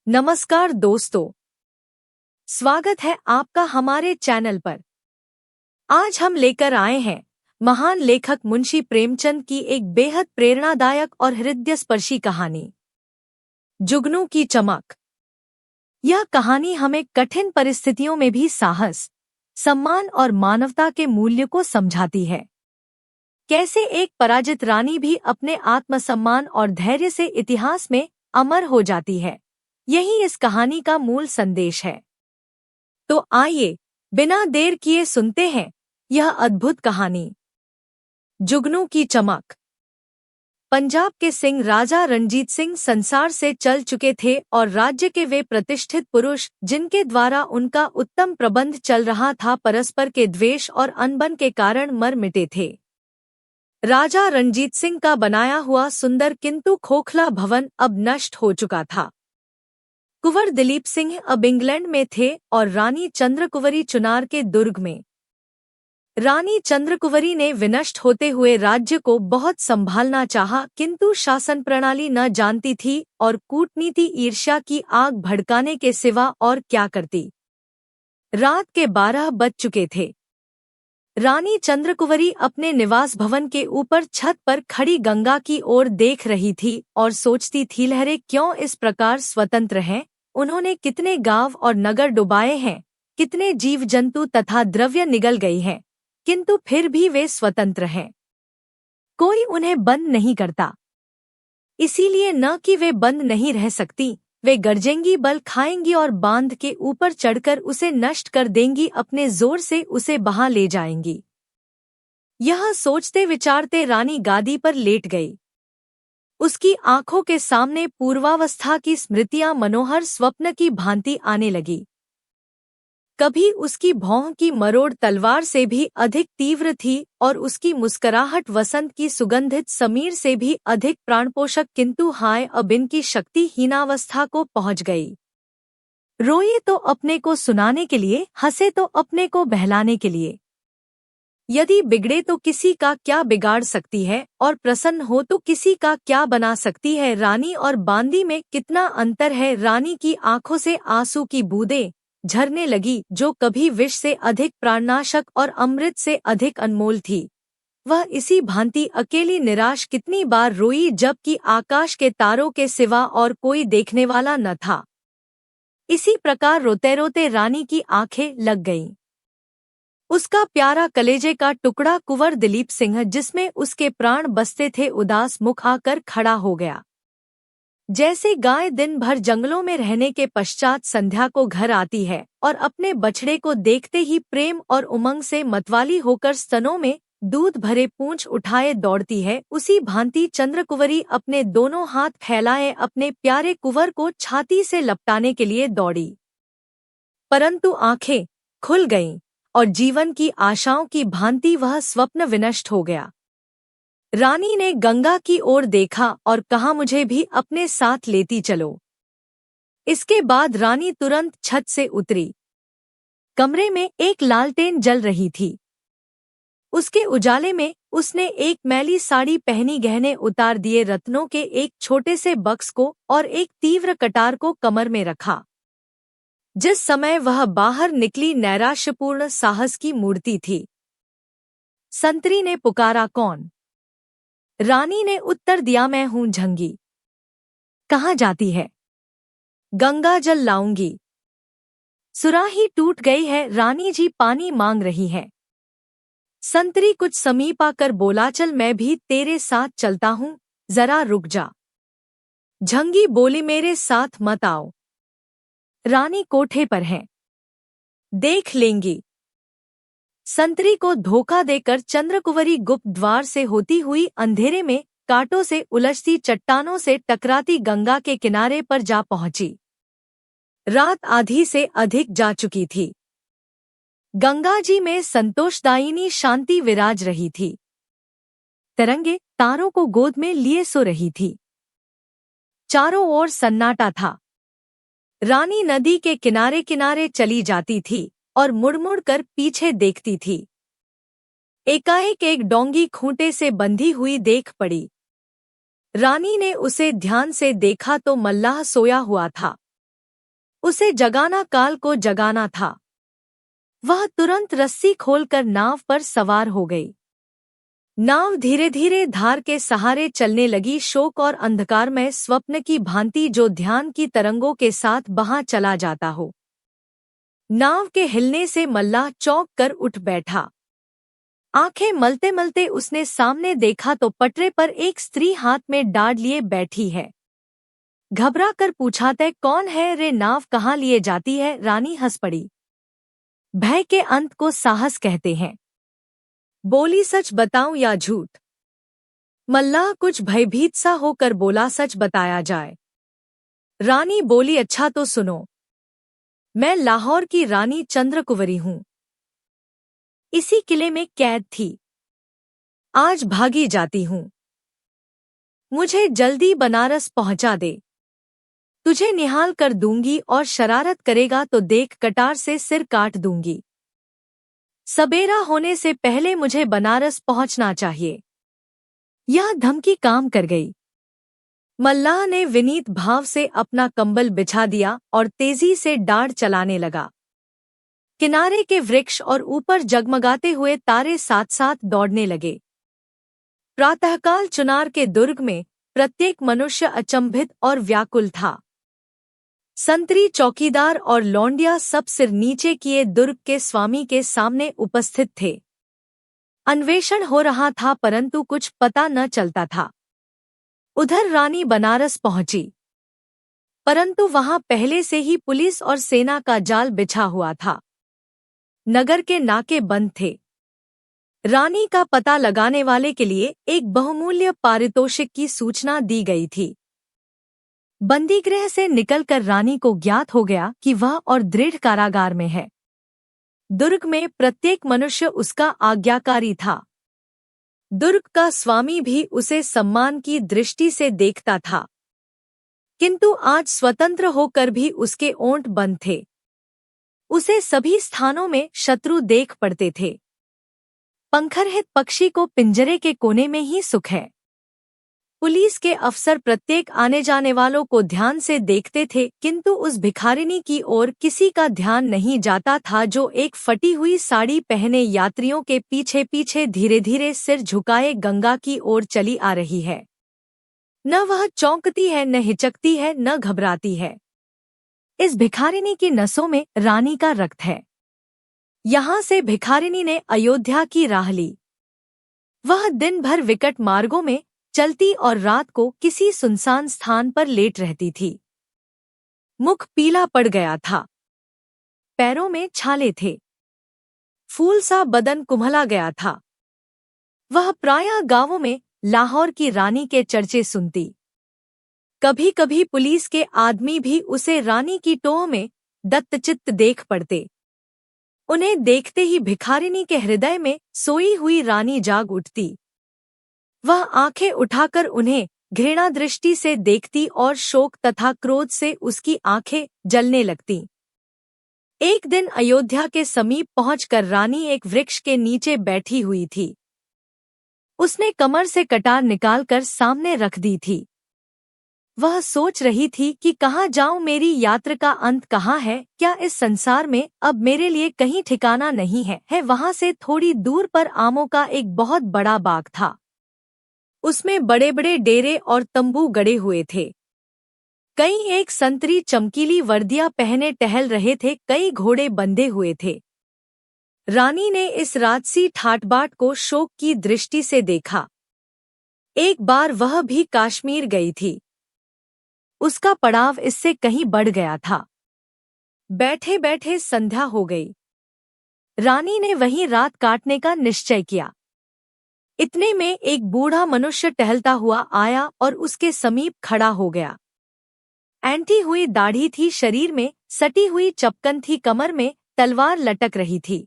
नमस्कार दोस्तों, स्वागत है आपका हमारे चैनल पर। आज हम लेकर आए हैं महान लेखक मुंशी प्रेमचंद की एक बेहद प्रेरणादायक और हृदयस्पर्शी कहानी, जुगनू की चमक। यह कहानी हमें कठिन परिस्थितियों में भी साहस, सम्मान और मानवता के मूल्य को समझाती है। कैसे एक पराजित रानी भी अपने आत्मसम्मान और धैर्य से इतिहास में अमर हो जाती है, यही इस कहानी का मूल संदेश है। तो आइए बिना देर किए सुनते हैं यह अद्भुत कहानी, जुगनू की चमक। पंजाब के सिंह राजा रणजीत सिंह संसार से चल चुके थे और राज्य के वे प्रतिष्ठित पुरुष जिनके द्वारा उनका उत्तम प्रबंध चल रहा था, परस्पर के द्वेष और अनबन के कारण मर मिटे थे। राजा रणजीत सिंह का बनाया हुआ सुंदर किंतु खोखला भवन अब नष्ट हो चुका था। कुंवर दिलीप सिंह अब इंग्लैंड में थे और रानी चंद्रकुंवरी चुनार के दुर्ग में। रानी चंद्रकुंवरी ने विनष्ट होते हुए राज्य को बहुत संभालना चाहा, किंतु शासन प्रणाली न जानती थी और कूटनीति ईर्ष्या की आग भड़काने के सिवा और क्या करती। रात के 12 बज चुके थे। रानी चंद्रकुंवरी अपने निवास भवन के ऊपर छत पर खड़ी गंगा की ओर देख रही थी और सोचती थी, लहरें क्यों इस प्रकार स्वतंत्र हैं। उन्होंने कितने गांव और नगर डुबाए हैं, कितने जीव जंतु तथा द्रव्य निगल गई हैं, किंतु फिर भी वे स्वतंत्र हैं। कोई उन्हें बंद नहीं करता। इसीलिए न कि वे बंद नहीं रह सकती, वे गरजेंगी, बल खाएंगी और बांध के ऊपर चढ़कर उसे नष्ट कर देंगी, अपने जोर से उसे बहा ले जाएंगी। यह सोचते विचारते रानी गादी पर लेट गई। उसकी आंखों के सामने पूर्वावस्था की स्मृतियां मनोहर स्वप्न की भांति आने लगी। कभी उसकी भौं की मरोड़ तलवार से भी अधिक तीव्र थी और उसकी मुस्कुराहट वसंत की सुगंधित समीर से भी अधिक प्राणपोषक, किंतु हाय, अब इनकी शक्ति हीनावस्था को पहुंच गई। रोए तो अपने को सुनाने के लिए, हंसे तो अपने को बहलाने के लिए। यदि बिगड़े तो किसी का क्या बिगाड़ सकती है और प्रसन्न हो तो किसी का क्या बना सकती है। रानी और बांदी में कितना अंतर है। रानी की आंखों से आंसू की बूंदें झरने लगी, जो कभी विष से अधिक प्राणनाशक और अमृत से अधिक अनमोल थी। वह इसी भांति अकेली निराश कितनी बार रोई, जबकि आकाश के तारों के सिवा और कोई देखने वाला न था। इसी प्रकार रोते रोते रानी की आंखें लग गईं। उसका प्यारा कलेजे का टुकड़ा कुंवर दिलीप सिंह, जिसमें उसके प्राण बसते थे, उदास मुख आकर खड़ा हो गया। जैसे गाय दिन भर जंगलों में रहने के पश्चात संध्या को घर आती है और अपने बछड़े को देखते ही प्रेम और उमंग से मतवाली होकर स्तनों में दूध भरे पूंछ उठाए दौड़ती है, उसी भांति चंद्रकुंवरी अपने दोनों हाथ फैलाए अपने प्यारे कुंवर को छाती से लपटाने के लिए दौड़ी। परंतु आंखें खुल गईं और जीवन की आशाओं की भांति वह स्वप्न विनष्ट हो गया। रानी ने गंगा की ओर देखा और कहा, मुझे भी अपने साथ लेती चलो। इसके बाद रानी तुरंत छत से उतरी। कमरे में एक लालटेन जल रही थी। उसके उजाले में उसने एक मैली साड़ी पहनी, गहने उतार दिए, रत्नों के एक छोटे से बक्स को और एक तीव्र कटार को कमर में रखा। जिस समय वह बाहर निकली, नैराश्यपूर्ण साहस की मूर्ति थी। संतरी ने पुकारा, कौन? रानी ने उत्तर दिया, मैं हूं झंगी। कहाँ जाती है? गंगा जल लाऊंगी। सुराही टूट गई है, रानी जी पानी मांग रही है। संतरी कुछ समीप आकर बोला, चल मैं भी तेरे साथ चलता हूं, जरा रुक जा। झंगी बोली, मेरे साथ मत आओ, रानी कोठे पर है, देख लेंगी। संतरी को धोखा देकर चंद्रकुंवरी गुप्त द्वार से होती हुई अंधेरे में कांटों से उलझती चट्टानों से टकराती गंगा के किनारे पर जा पहुंची। रात आधी से अधिक जा चुकी थी। गंगा जी में संतोषदायिनी शांति विराज रही थी। तरंगे तारों को गोद में लिए सो रही थी। चारों ओर सन्नाटा था। रानी नदी के किनारे किनारे चली जाती थी और मुड़-मुड़ कर पीछे देखती थी। एकाएक एक डोंगी खूंटे से बंधी हुई देख पड़ी। रानी ने उसे ध्यान से देखा तो मल्लाह सोया हुआ था। उसे जगाना काल को जगाना था। वह तुरंत रस्सी खोलकर नाव पर सवार हो गई। नाव धीरे धीरे धार के सहारे चलने लगी, शोक और अंधकारमय स्वप्न की भांति जो ध्यान की तरंगों के साथ बहा चला जाता हो। नाव के हिलने से मल्लाह चौंक कर उठ बैठा। आंखें मलते मलते उसने सामने देखा तो पटरे पर एक स्त्री हाथ में डाढ़ लिए बैठी है। घबरा कर पूछा, तै कौन है रे, नाव कहाँ लिए जाती है? रानी हंस पड़ी। भय के अंत को साहस कहते हैं। बोली, सच बताऊं या झूठ? मल्लाह कुछ भयभीत सा होकर बोला, सच बताया जाए। रानी बोली, अच्छा तो सुनो। मैं लाहौर की रानी चंद्रकुंवरी हूं। इसी किले में कैद थी। आज भागी जाती हूं। मुझे जल्दी बनारस पहुंचा दे। तुझे निहाल कर दूंगी और शरारत करेगा तो देख कटार से सिर काट दूंगी। सबेरा होने से पहले मुझे बनारस पहुंचना चाहिए। यह धमकी काम कर गई। मल्लाह ने विनीत भाव से अपना कंबल बिछा दिया और तेजी से डाढ़ चलाने लगा। किनारे के वृक्ष और ऊपर जगमगाते हुए तारे साथ साथ दौड़ने लगे। प्रातःकाल चुनार के दुर्ग में प्रत्येक मनुष्य अचंभित और व्याकुल था। संतरी, चौकीदार और लौंडिया सब सिर नीचे किए दुर्ग के स्वामी के सामने उपस्थित थे। अन्वेषण हो रहा था परंतु कुछ पता न चलता था। उधर रानी बनारस पहुंची, परंतु वहां पहले से ही पुलिस और सेना का जाल बिछा हुआ था। नगर के नाके बंद थे। रानी का पता लगाने वाले के लिए एक बहुमूल्य पारितोषिक की सूचना दी गई थी। बंदीगृह से निकलकर रानी को ज्ञात हो गया कि वह और दृढ़ कारागार में है। दुर्ग में प्रत्येक मनुष्य उसका आज्ञाकारी था। दुर्ग का स्वामी भी उसे सम्मान की दृष्टि से देखता था, किंतु आज स्वतंत्र होकर भी उसके ओंठ बंद थे। उसे सभी स्थानों में शत्रु देख पड़ते थे। पंखरहित पक्षी को पिंजरे के कोने में ही सुख है। पुलिस के अफसर प्रत्येक आने जाने वालों को ध्यान से देखते थे, किंतु उस भिखारिनी की ओर किसी का ध्यान नहीं जाता था जो एक फटी हुई साड़ी पहने यात्रियों के पीछे पीछे धीरे धीरे सिर झुकाए गंगा की ओर चली आ रही है। न वह चौंकती है, न हिचकती है, न घबराती है। इस भिखारिनी की नसों में रानी का रक्त है। यहाँ से भिखारिनी ने अयोध्या की राह ली। वह दिन भर विकट मार्गों में चलती और रात को किसी सुनसान स्थान पर लेट रहती थी। मुख पीला पड़ गया था, पैरों में छाले थे, फूल सा बदन कुम्हला गया था। वह प्रायः गांवों में लाहौर की रानी के चर्चे सुनती। कभी कभी पुलिस के आदमी भी उसे रानी की टोह में दत्तचित्त देख पड़ते। उन्हें देखते ही भिखारिनी के हृदय में सोई हुई रानी जाग उठती। वह आंखें उठाकर उन्हें घृणा दृष्टि से देखती और शोक तथा क्रोध से उसकी आंखें जलने लगतीं। एक दिन अयोध्या के समीप पहुंचकर रानी एक वृक्ष के नीचे बैठी हुई थी। उसने कमर से कटार निकालकर सामने रख दी थी। वह सोच रही थी कि कहाँ जाऊं, मेरी यात्रा का अंत कहाँ है? क्या इस संसार में अब मेरे लिए कहीं ठिकाना नहीं है? वहां से थोड़ी दूर पर आमों का एक बहुत बड़ा बाग था। उसमें बड़े बड़े डेरे और तंबू गड़े हुए थे। कई एक संतरी चमकीली वर्दियां पहने टहल रहे थे, कई घोड़े बंधे हुए थे। रानी ने इस राजसी ठाट-बाट को शोक की दृष्टि से देखा। एक बार वह भी कश्मीर गई थी। उसका पड़ाव इससे कहीं बढ़ गया था। बैठे बैठे संध्या हो गई। रानी ने वहीं रात काटने का निश्चय किया। इतने में एक बूढ़ा मनुष्य टहलता हुआ आया और उसके समीप खड़ा हो गया। ऐंठी हुई दाढ़ी थी, शरीर में सटी हुई चपकन थी, कमर में तलवार लटक रही थी।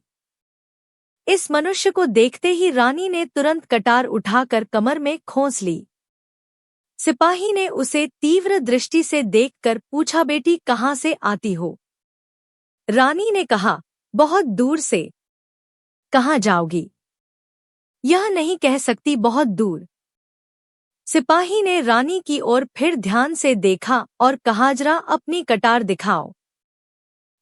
इस मनुष्य को देखते ही रानी ने तुरंत कटार उठाकर कमर में खोंस ली। सिपाही ने उसे तीव्र दृष्टि से देखकर पूछा, बेटी कहाँ से आती हो? रानी ने कहा, बहुत दूर से। कहाँ जाओगी? यह नहीं कह सकती, बहुत दूर। सिपाही ने रानी की ओर फिर ध्यान से देखा और कहा, जरा अपनी कटार दिखाओ।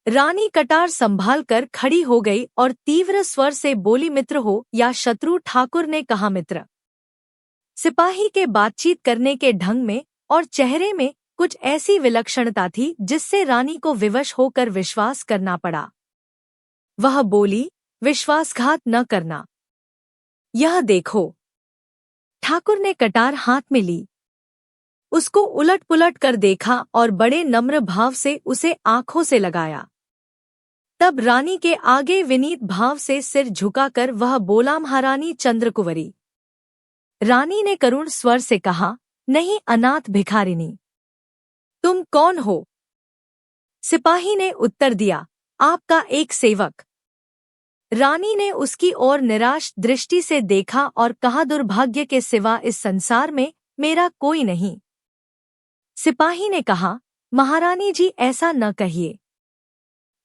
रानी कटार संभाल कर खड़ी हो गई और तीव्र स्वर से बोली, मित्र हो या शत्रु? ठाकुर ने कहा, मित्र। सिपाही के बातचीत करने के ढंग में और चेहरे में कुछ ऐसी विलक्षणता थी जिससे रानी को विवश होकर विश्वास करना पड़ा। वह बोली, विश्वासघात न करना। यह देखो। ठाकुर ने कटार हाथ में ली, उसको उलट पुलट कर देखा और बड़े नम्र भाव से उसे आंखों से लगाया। तब रानी के आगे विनीत भाव से सिर झुकाकर वह बोला, महारानी चंद्रकुंवरी। रानी ने करुण स्वर से कहा, नहीं अनाथ भिखारिनी। तुम कौन हो? सिपाही ने उत्तर दिया, आपका एक सेवक। रानी ने उसकी ओर निराश दृष्टि से देखा और कहा, दुर्भाग्य के सिवा इस संसार में मेरा कोई नहीं। सिपाही ने कहा, महारानी जी ऐसा न कहिए।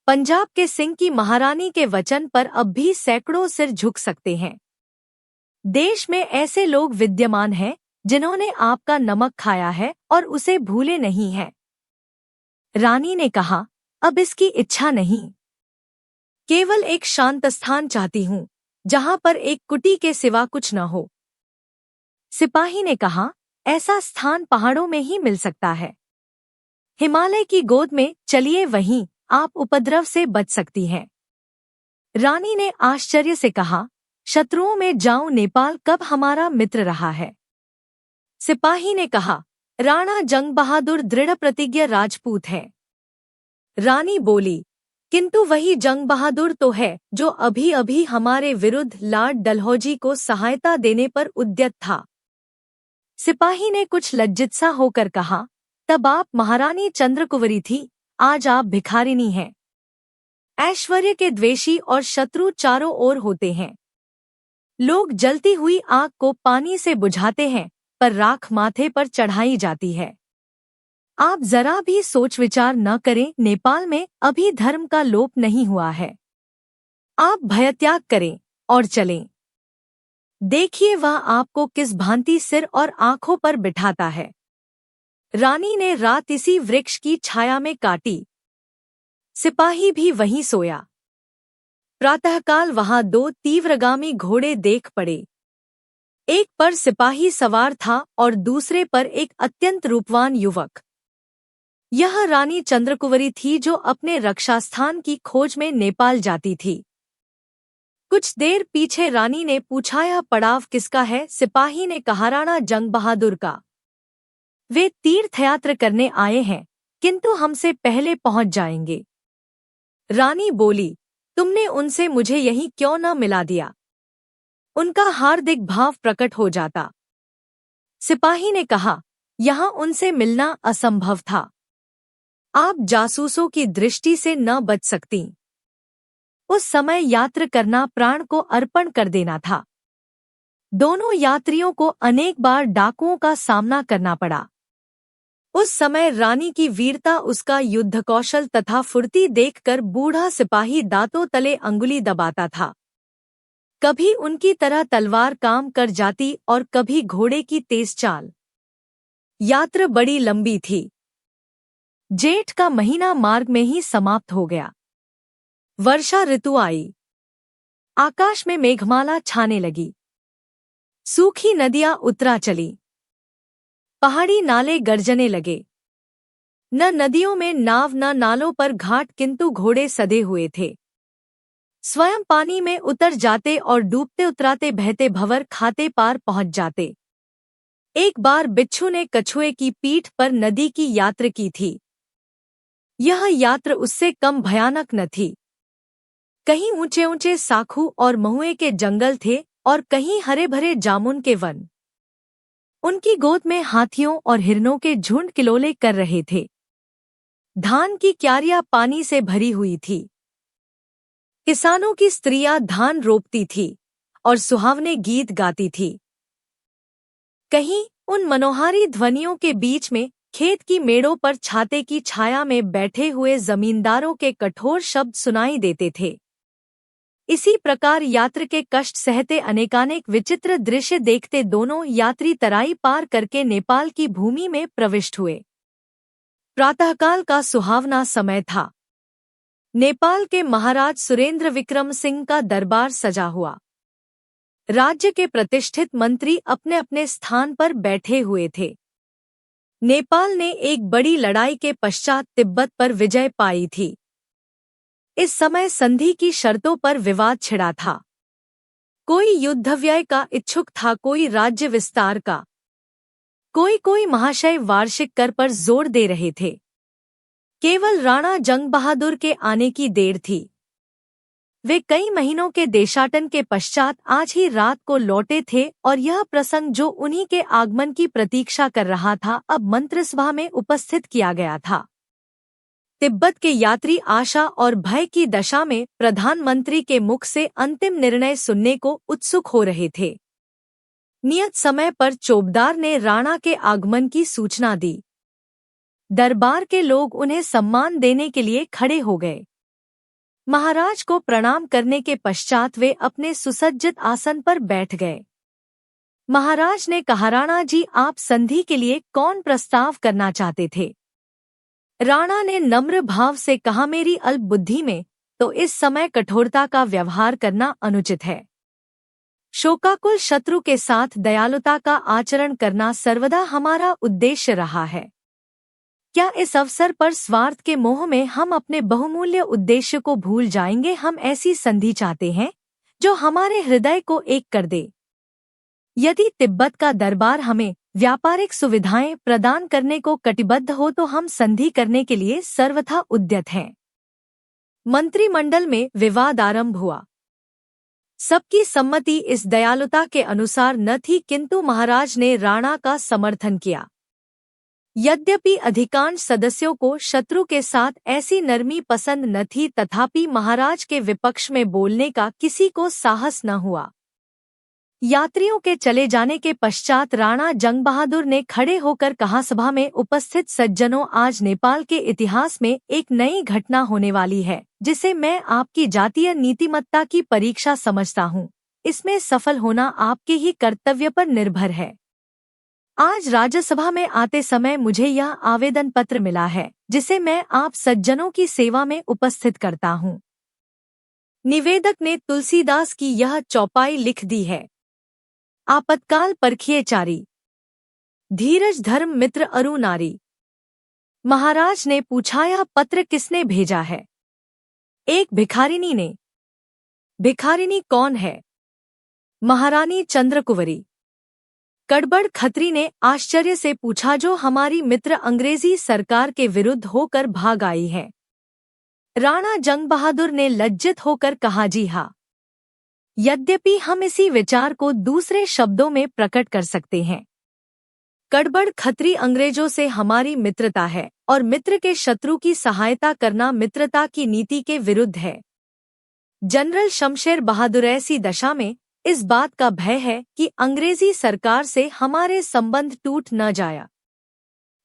पंजाब के सिंह की महारानी के वचन पर अब भी सैकड़ों सिर झुक सकते हैं। देश में ऐसे लोग विद्यमान हैं जिन्होंने आपका नमक खाया है और उसे भूले नहीं हैं। रानी ने कहा, अब इसकी इच्छा नहीं, केवल एक शांत स्थान चाहती हूँ जहाँ पर एक कुटी के सिवा कुछ न हो। सिपाही ने कहा, ऐसा स्थान पहाड़ों में ही मिल सकता है। हिमालय की गोद में चलिए, वहीं आप उपद्रव से बच सकती हैं। रानी ने आश्चर्य से कहा, शत्रुओं में जाऊं? नेपाल कब हमारा मित्र रहा है? सिपाही ने कहा, राणा जंग बहादुर दृढ़ प्रतिज्ञ राजपूत है। रानी बोली, किंतु वही जंग बहादुर तो है जो अभी अभी हमारे विरुद्ध लॉर्ड डलहौजी को सहायता देने पर उद्यत था। सिपाही ने कुछ लज्जित सा होकर कहा, तब आप महारानी चंद्रकुंवरी थी, आज आप भिखारिनी हैं। ऐश्वर्य के द्वेषी और शत्रु चारों ओर होते हैं। लोग जलती हुई आग को पानी से बुझाते हैं, पर राख माथे पर चढ़ाई जाती है। आप जरा भी सोच विचार न करें, नेपाल में अभी धर्म का लोप नहीं हुआ है। आप भयत्याग करें और चलें। देखिए वह आपको किस भांति सिर और आंखों पर बिठाता है। रानी ने रात इसी वृक्ष की छाया में काटी। सिपाही भी वहीं सोया। प्रातःकाल वहां दो तीव्रगामी घोड़े देख पड़े। एक पर सिपाही सवार था और दूसरे पर एक अत्यंत रूपवान युवक। यह रानी चंद्रकुंवरी थी जो अपने रक्षास्थान की खोज में नेपाल जाती थी। कुछ देर पीछे रानी ने पूछा, यह पड़ाव किसका है? सिपाही ने कहा, राणा जंग बहादुर का। वे तीर्थयात्रा करने आए हैं, किंतु हमसे पहले पहुंच जाएंगे। रानी बोली, तुमने उनसे मुझे यहीं क्यों न मिला दिया? उनका हार्दिक भाव प्रकट हो जाता। सिपाही ने कहा, यहाँ उनसे मिलना असंभव था। आप जासूसों की दृष्टि से न बच सकती। उस समय यात्रा करना प्राण को अर्पण कर देना था। दोनों यात्रियों को अनेक बार डाकुओं का सामना करना पड़ा। उस समय रानी की वीरता, उसका युद्ध कौशल तथा फुर्ती देखकर बूढ़ा सिपाही दांतों तले अंगुली दबाता था। कभी उनकी तरह तलवार काम कर जाती और कभी घोड़े की तेज चाल। यात्रा बड़ी लंबी थी। जेठ का महीना मार्ग में ही समाप्त हो गया। वर्षा ऋतु आई। आकाश में मेघमाला छाने लगी। सूखी नदियां उतरा चली। पहाड़ी नाले गरजने लगे। न नदियों में नाव न नालों पर घाट, किंतु घोड़े सधे हुए थे। स्वयं पानी में उतर जाते और डूबते उतराते बहते भंवर खाते पार पहुंच जाते। एक बार बिच्छू ने कछुए की पीठ पर नदी की यात्रा की थी। यह यात्रा उससे कम भयानक न थी। कहीं ऊंचे ऊंचे साखू और महुए के जंगल थे और कहीं हरे भरे जामुन के वन। उनकी गोद में हाथियों और हिरनों के झुंड किलोले कर रहे थे। धान की क्यारियां पानी से भरी हुई थी। किसानों की स्त्रियां धान रोपती थी और सुहावने गीत गाती थी। कहीं उन मनोहारी ध्वनियों के बीच में खेत की मेड़ों पर छाते की छाया में बैठे हुए जमींदारों के कठोर शब्द सुनाई देते थे। इसी प्रकार यात्री के कष्ट सहते अनेकानेक विचित्र दृश्य देखते दोनों यात्री तराई पार करके नेपाल की भूमि में प्रविष्ट हुए। प्रातःकाल का सुहावना समय था। नेपाल के महाराज सुरेंद्र विक्रम सिंह का दरबार सजा हुआ। राज्य के प्रतिष्ठित मंत्री अपने अपने स्थान पर बैठे हुए थे। नेपाल ने एक बड़ी लड़ाई के पश्चात तिब्बत पर विजय पाई थी। इस समय संधि की शर्तों पर विवाद छिड़ा था। कोई युद्धव्यय का इच्छुक था, कोई राज्य विस्तार का, कोई महाशय वार्षिक कर पर जोर दे रहे थे। केवल राणा जंग बहादुर के आने की देर थी। वे कई महीनों के देशाटन के पश्चात आज ही रात को लौटे थे और यह प्रसंग जो उन्हीं के आगमन की प्रतीक्षा कर रहा था अब मंत्रिसभा में उपस्थित किया गया था। तिब्बत के यात्री आशा और भय की दशा में प्रधानमंत्री के मुख से अंतिम निर्णय सुनने को उत्सुक हो रहे थे। नियत समय पर चौबदार ने राणा के आगमन की सूचना दी। दरबार के लोग उन्हें सम्मान देने के लिए खड़े हो गए। महाराज को प्रणाम करने के पश्चात वे अपने सुसज्जित आसन पर बैठ गए। महाराज ने कहा, राणा जी, आप संधि के लिए कौन प्रस्ताव करना चाहते थे? राणा ने नम्र भाव से कहा, मेरी अल्प बुद्धि में तो इस समय कठोरता का व्यवहार करना अनुचित है। शोकाकुल शत्रु के साथ दयालुता का आचरण करना सर्वदा हमारा उद्देश्य रहा है। क्या इस अवसर पर स्वार्थ के मोह में हम अपने बहुमूल्य उद्देश्य को भूल जाएंगे? हम ऐसी संधि चाहते हैं जो हमारे हृदय को एक कर दे। यदि तिब्बत का दरबार हमें व्यापारिक सुविधाएं प्रदान करने को कटिबद्ध हो तो हम संधि करने के लिए सर्वथा उद्यत हैं। मंत्रिमंडल में विवाद आरंभ हुआ। सबकी सम्मति इस दयालुता के अनुसार न थी, किंतु महाराज ने राणा का समर्थन किया। यद्यपि अधिकांश सदस्यों को शत्रु के साथ ऐसी नरमी पसंद न थी, तथापि महाराज के विपक्ष में बोलने का किसी को साहस न हुआ। यात्रियों के चले जाने के पश्चात राणा जंग बहादुर ने खड़े होकर कहा, सभा में उपस्थित सज्जनों, आज नेपाल के इतिहास में एक नई घटना होने वाली है जिसे मैं आपकी जातीय नीतिमत्ता की परीक्षा समझता हूँ। इसमें सफल होना आपके ही कर्तव्य पर निर्भर है। आज राज्यसभा में आते समय मुझे यह आवेदन पत्र मिला है जिसे मैं आप सज्जनों की सेवा में उपस्थित करता हूँ। निवेदक ने तुलसीदास की यह चौपाई लिख दी है। आपातकाल परखिए चारी, धीरज धर्म मित्र अरु नारी। महाराज ने पूछा, यह पत्र किसने भेजा है? एक भिखारिनी ने। भिखारिनी कौन है? महारानी चंद्रकुंवरी। कड़बड़ खत्री ने आश्चर्य से पूछा, जो हमारी मित्र अंग्रेजी सरकार के विरुद्ध होकर भाग आई है। राणा जंग बहादुर ने लज्जित होकर कहा, जी हाँ। यद्यपि हम इसी विचार को दूसरे शब्दों में प्रकट कर सकते हैं। कड़बड़ खत्री, अंग्रेजों से हमारी मित्रता है और मित्र के शत्रु की सहायता करना मित्रता की नीति के विरुद्ध है। जनरल शमशेर बहादुर, ऐसी दशा में इस बात का भय है कि अंग्रेजी सरकार से हमारे संबंध टूट न जाए।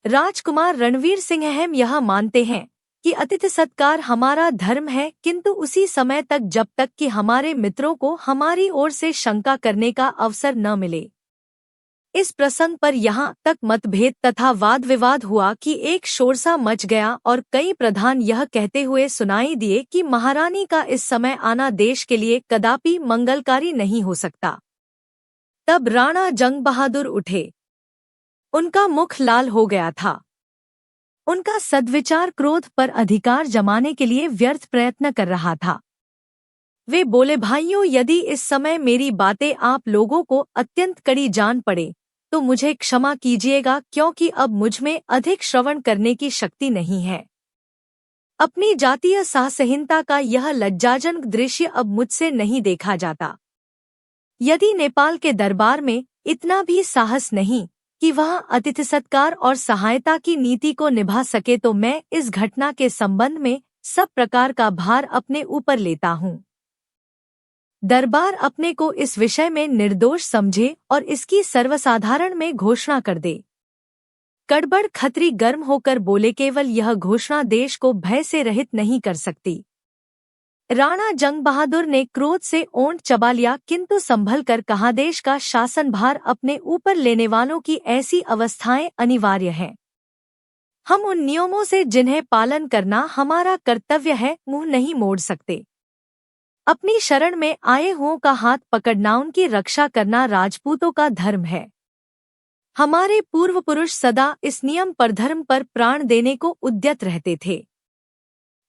राजकुमार रणवीर सिंह, हम यह मानते हैं कि अतिथि सत्कार हमारा धर्म है, किंतु उसी समय तक जब तक कि हमारे मित्रों को हमारी ओर से शंका करने का अवसर न मिले। इस प्रसंग पर यहाँ तक मतभेद तथा वाद विवाद हुआ कि एक शोरसा मच गया और कई प्रधान यह कहते हुए सुनाई दिए कि महारानी का इस समय आना देश के लिए कदापि मंगलकारी नहीं हो सकता। तब राणा जंग बहादुर उठे। उनका मुख लाल हो गया था। उनका सद्विचार क्रोध पर अधिकार जमाने के लिए व्यर्थ प्रयत्न कर रहा था। वे बोले, भाइयों, यदि इस समय मेरी बातें आप लोगों को अत्यंत कड़ी जान पड़े तो मुझे क्षमा कीजिएगा, क्योंकि अब मुझमें अधिक श्रवण करने की शक्ति नहीं है। अपनी जातीय साहसहीनता का यह लज्जाजनक दृश्य अब मुझसे नहीं देखा जाता। यदि नेपाल के दरबार में इतना भी साहस नहीं कि वह अतिथि सत्कार और सहायता की नीति को निभा सके, तो मैं इस घटना के संबंध में सब प्रकार का भार अपने ऊपर लेता हूँ। दरबार अपने को इस विषय में निर्दोष समझे और इसकी सर्वसाधारण में घोषणा कर दे। कड़बड़ खत्री गर्म होकर बोले, केवल यह घोषणा देश को भय से रहित नहीं कर सकती। राणा जंग बहादुर ने क्रोध से ओंठ चबा लिया, किंतु संभल कर कहा, देश का शासन भार अपने ऊपर लेने वालों की ऐसी अवस्थाएं अनिवार्य हैं। हम उन नियमों से जिन्हें पालन करना हमारा कर्तव्य है मुंह नहीं मोड़ सकते। अपनी शरण में आए हुओं का हाथ पकड़ना, उनकी रक्षा करना राजपूतों का धर्म है। हमारे पूर्व पुरुष सदा इस नियम पर धर्म पर प्राण देने को उद्यत रहते थे।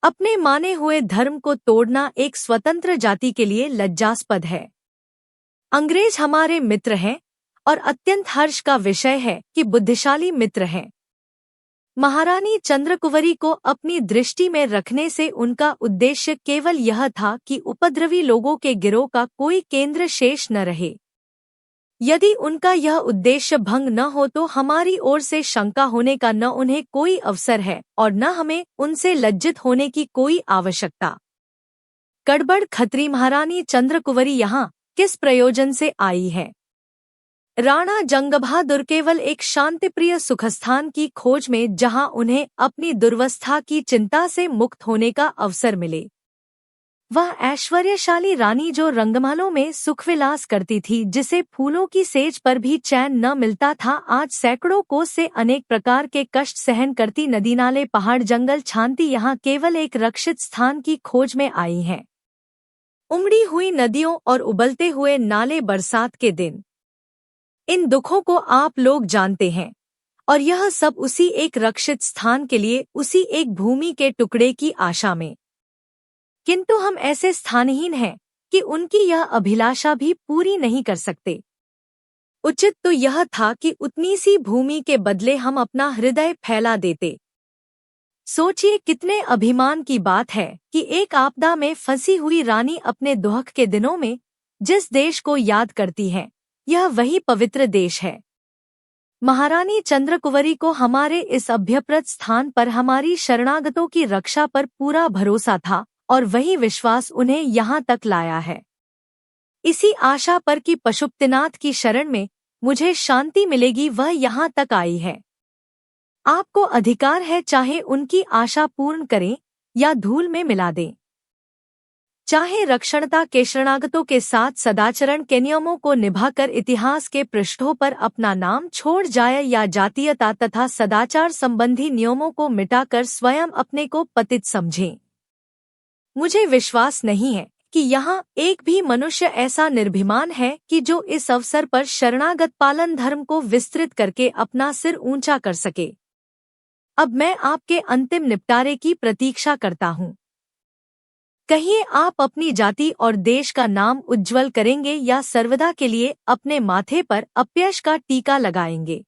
अपने माने हुए धर्म को तोड़ना एक स्वतंत्र जाति के लिए लज्जास्पद है। अंग्रेज हमारे मित्र हैं और अत्यंत हर्ष का विषय है कि बुद्धिशाली मित्र हैं। महारानी चंद्रकुंवरी को अपनी दृष्टि में रखने से उनका उद्देश्य केवल यह था कि उपद्रवी लोगों के गिरोह का कोई केंद्र शेष न रहे। यदि उनका यह उद्देश्य भंग न हो तो हमारी ओर से शंका होने का न उन्हें कोई अवसर है और न हमें उनसे लज्जित होने की कोई आवश्यकता। गड़बड़ खत्री महारानी चंद्रकुंवरी यहाँ किस प्रयोजन से आई है? राणा जंगबहादुर केवल एक शांतिप्रिय सुखस्थान की खोज में, जहां उन्हें अपनी दुर्वस्था की चिंता से मुक्त होने का अवसर मिले। वह ऐश्वर्यशाली रानी जो रंगमहलों में सुखविलास करती थी, जिसे फूलों की सेज पर भी चैन न मिलता था, आज सैकड़ों कोस से अनेक प्रकार के कष्ट सहन करती नदी नाले पहाड़ जंगल छानती यहाँ केवल एक रक्षित स्थान की खोज में आई है। उमड़ी हुई नदियों और उबलते हुए नाले, बरसात के दिन, इन दुखों को आप लोग जानते हैं, और यह सब उसी एक रक्षित स्थान के लिए, उसी एक भूमि के टुकड़े की आशा में। किंतु हम ऐसे स्थानहीन हैं कि उनकी यह अभिलाषा भी पूरी नहीं कर सकते। उचित तो यह था कि उतनी सी भूमि के बदले हम अपना हृदय फैला देते। सोचिए कितने अभिमान की बात है कि एक आपदा में फंसी हुई रानी अपने दुख के दिनों में जिस देश को याद करती है, यह वही पवित्र देश है। महारानी चंद्रकुंवरी को हमारे इस अभ्यप्रत स्थान पर हमारी शरणागतों की रक्षा पर पूरा भरोसा था और वही विश्वास उन्हें यहाँ तक लाया है। इसी आशा पर कि पशुपतिनाथ की शरण में मुझे शांति मिलेगी, वह यहाँ तक आई है। आपको अधिकार है चाहे उनकी आशा पूर्ण करें या धूल में मिला दें, चाहे रक्षणता के शरणागतों के साथ सदाचरण के नियमों को निभाकर इतिहास के पृष्ठों पर अपना नाम छोड़ जाए या जातीयता तथा सदाचार संबंधी नियमों को मिटाकर स्वयं अपने को पतित समझें। मुझे विश्वास नहीं है कि यहाँ एक भी मनुष्य ऐसा निर्भिमान है कि जो इस अवसर पर शरणागत पालन धर्म को विस्तृत करके अपना सिर ऊंचा कर सके। अब मैं आपके अंतिम निपटारे की प्रतीक्षा करता हूँ। कहिए आप अपनी जाति और देश का नाम उज्ज्वल करेंगे या सर्वदा के लिए अपने माथे पर अपयश का टीका लगाएंगे?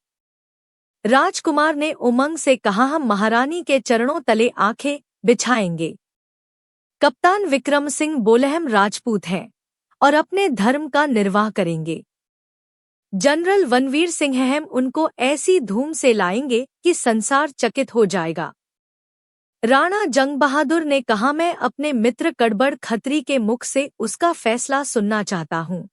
राजकुमार ने उमंग से कहा, हम महारानी के चरणों तले आंखें बिछाएंगे। कप्तान विक्रम सिंह बोले, हम राजपूत हैं और अपने धर्म का निर्वाह करेंगे। जनरल वनवीर सिंह हैं, हम उनको ऐसी धूम से लाएंगे कि संसार चकित हो जाएगा। राणा जंग बहादुर ने कहा, मैं अपने मित्र गड़बड़ खत्री के मुख से उसका फैसला सुनना चाहता हूँ।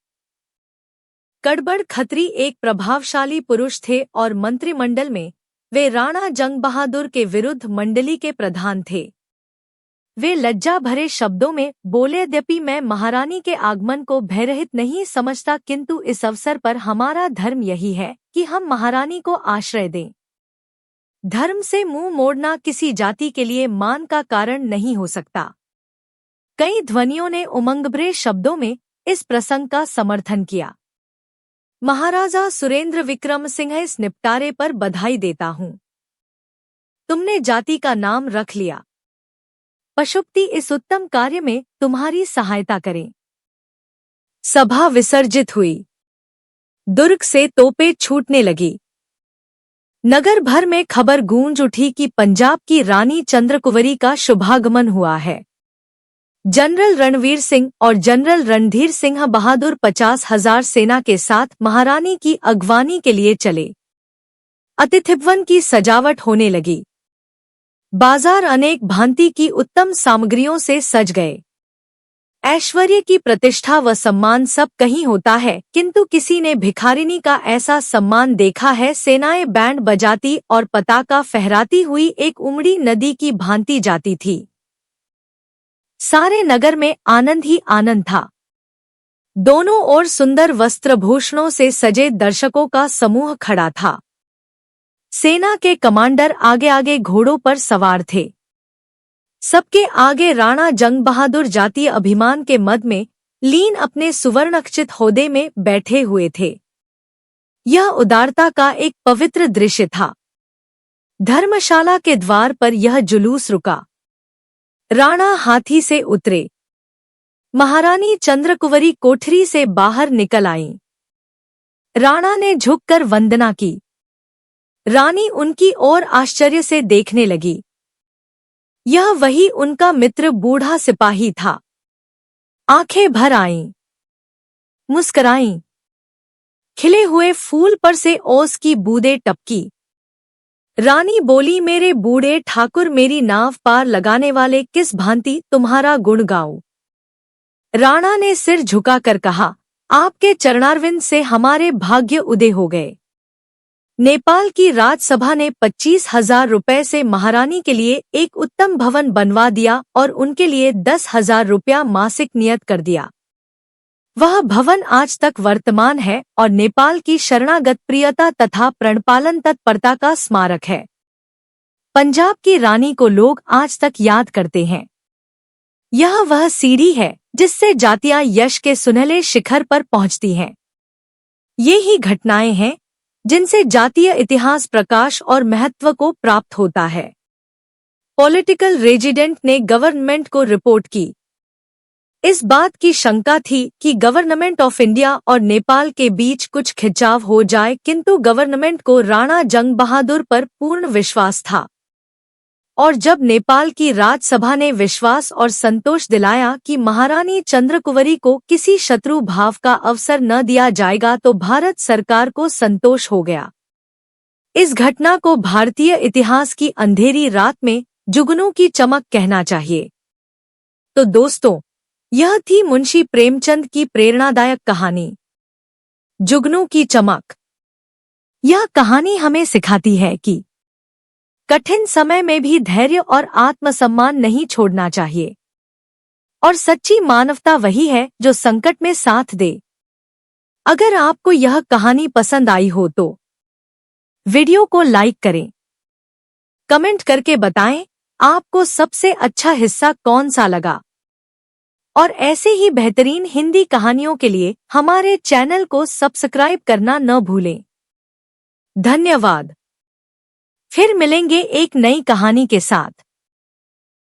गड़बड़ खत्री एक प्रभावशाली पुरुष थे और मंत्रिमंडल में वे राणा जंग बहादुर के विरुद्ध मंडली के प्रधान थे। वे लज्जा भरे शब्दों में बोले, यद्यपि मैं महारानी के आगमन को भयरहित नहीं समझता, किंतु इस अवसर पर हमारा धर्म यही है कि हम महारानी को आश्रय दें। धर्म से मुंह मोड़ना किसी जाति के लिए मान का कारण नहीं हो सकता। कई ध्वनियों ने उमंगभरे शब्दों में इस प्रसंग का समर्थन किया। महाराजा सुरेंद्र विक्रम सिंह, इस निपटारे पर बधाई देता हूँ। तुमने जाति का नाम रख लिया। पशुपति इस उत्तम कार्य में तुम्हारी सहायता करें। सभा विसर्जित हुई। दुर्ग से तोपें छूटने लगी। नगर भर में खबर गूंज उठी कि पंजाब की रानी चंद्रकुंवरी का शुभागमन हुआ है। जनरल रणवीर सिंह और जनरल रणधीर सिंह बहादुर 50,000 सेना के साथ महारानी की अगवानी के लिए चले। अतिथिभवन की सजावट होने लगी। बाजार अनेक भांति की उत्तम सामग्रियों से सज गए। ऐश्वर्य की प्रतिष्ठा व सम्मान सब कहीं होता है, किंतु किसी ने भिखारिनी का ऐसा सम्मान देखा है? सेनाएं बैंड बजाती और पताका फहराती हुई एक उमड़ी नदी की भांति जाती थी। सारे नगर में आनंद ही आनंद था। दोनों ओर सुंदर वस्त्रभूषणों से सजे दर्शकों का समूह खड़ा था। सेना के कमांडर आगे आगे घोड़ों पर सवार थे। सबके आगे राणा जंग बहादुर जातीय अभिमान के मद में लीन अपने सुवर्णखचित होदे में बैठे हुए थे। यह उदारता का एक पवित्र दृश्य था। धर्मशाला के द्वार पर यह जुलूस रुका। राणा हाथी से उतरे। महारानी चंद्रकुंवरी कोठरी से बाहर निकल आईं। राणा ने झुककर वंदना की। रानी उनकी ओर आश्चर्य से देखने लगी। यह वही उनका मित्र बूढ़ा सिपाही था। आंखें भर आईं, मुस्कराईं। खिले हुए फूल पर से ओस की बूंदें टपकी। रानी बोली, मेरे बूढ़े ठाकुर, मेरी नाव पार लगाने वाले, किस भांति तुम्हारा गुण गाऊं। राणा ने सिर झुकाकर कहा, आपके चरणारविंद से हमारे भाग्य उदय हो गए। नेपाल की राजसभा ने 25,000 रुपए से महारानी के लिए एक उत्तम भवन बनवा दिया और उनके लिए 10,000 रुपया मासिक नियत कर दिया। वह भवन आज तक वर्तमान है और नेपाल की शरणागत प्रियता तथा प्रणपालन तत्परता का स्मारक है। पंजाब की रानी को लोग आज तक याद करते हैं। यह वह सीढ़ी है जिससे जातियां यश के सुनहले शिखर पर पहुंचती हैं। ये ही घटनाएं हैं जिनसे जातीय इतिहास प्रकाश और महत्व को प्राप्त होता है। पॉलिटिकल रेजिडेंट ने गवर्नमेंट को रिपोर्ट की। इस बात की शंका थी कि गवर्नमेंट ऑफ इंडिया और नेपाल के बीच कुछ खिंचाव हो जाए, किंतु गवर्नमेंट को राणा जंग बहादुर पर पूर्ण विश्वास था। और जब नेपाल की राजसभा ने विश्वास और संतोष दिलाया कि महारानी चंद्रकुंवरी को किसी शत्रु भाव का अवसर न दिया जाएगा, तो भारत सरकार को संतोष हो गया। इस घटना को भारतीय इतिहास की अंधेरी रात में जुगनू की चमक कहना चाहिए। तो दोस्तों, यह थी मुंशी प्रेमचंद की प्रेरणादायक कहानी, जुगनू की चमक। यह कहानी हमें सिखाती है कि कठिन समय में भी धैर्य और आत्मसम्मान नहीं छोड़ना चाहिए, और सच्ची मानवता वही है जो संकट में साथ दे। अगर आपको यह कहानी पसंद आई हो तो वीडियो को लाइक करें, कमेंट करके बताएं आपको सबसे अच्छा हिस्सा कौन सा लगा, और ऐसे ही बेहतरीन हिंदी कहानियों के लिए हमारे चैनल को सब्सक्राइब करना न भूलें। धन्यवाद। फिर मिलेंगे एक नई कहानी के साथ।